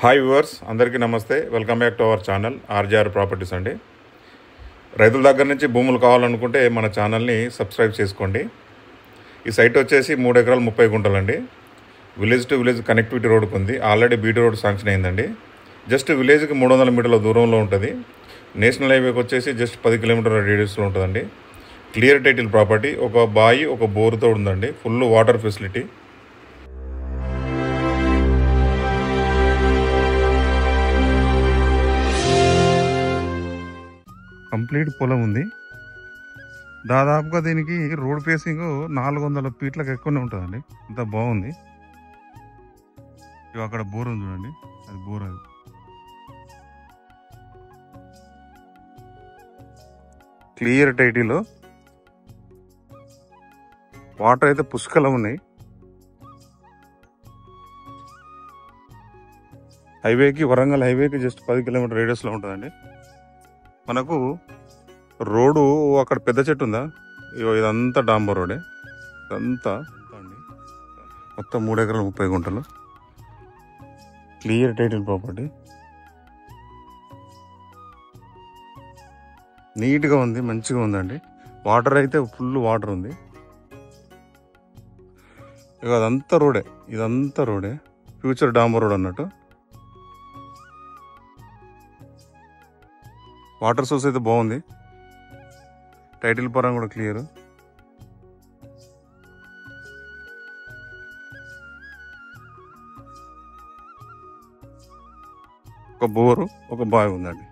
Hi viewers, అందరికీ నమస్తే. Welcome back to our channel RGR properties అండి. రైతుల దగ్గర నుంచి భూములు కావాలనుకుంటే మన ఛానల్ని సబ్స్క్రైబ్ చేసుకోండి. ఈ సైట్ వచ్చేసి 3 ఎకరాలు 30 గుంటలండి. విలేజ్ టు విలేజ్ కనెక్టివిటీ రోడ్కు ఉంది. ఆల్రెడీ బీటీ రోడ్ శాంక్షన్ అయిందండి. జస్ట్ విలేజ్కి 300 మీటర్ల దూరంలో ఉంటుంది. నేషనల్ హైవేకి వచ్చేసి జస్ట్ 10 కిలోమీటర్ల రేడియస్లో ఉంటుందండి. క్లియర్ టైటిల్ ప్రాపర్టీ, ఒక బాయి ఒక బోరుతో ఉందండి. Full water facility. కంప్లీట్ పొలం ఉంది. దాదాపుగా దీనికి రోడ్ ఫేసింగ్ 400 ఫీట్లకు ఎక్కువనే ఉంటుందండి. అంత బాగుంది. ఇవి అక్కడ బోర్ ఉంది చూడండి, అది బోర్. అది క్లియర్ టైటిల్లో వాటర్ అయితే పుష్కలం ఉన్నాయి. హైవేకి, వరంగల్ హైవేకి జస్ట్ 10 కిలోమీటర్ రేడియస్లో ఉంటుందండి. మనకు రోడ్డు అక్కడ పెద్ద చెట్టు ఉందా, ఇదంతా డాంబర్ రోడే. ఇదంతా అండి మొత్తం 3 ఎకరాలు 30 గుంటలు. క్లియర్ టైటిల్ ప్రాపర్టీ, నీట్గా ఉంది, మంచిగా ఉందండి. వాటర్ అయితే ఫుల్ వాటర్ ఉంది. ఇక అదంతా రోడే, ఇదంతా రోడే. ఫ్యూచర్ డాంబర్ రోడ్ అన్నట్టు. వాటర్ సోర్స్ అయితే బాగుంది. టైటిల్ పరంగా కూడా క్లియర్. ఒక బోరు, ఒక బావి ఉందండి.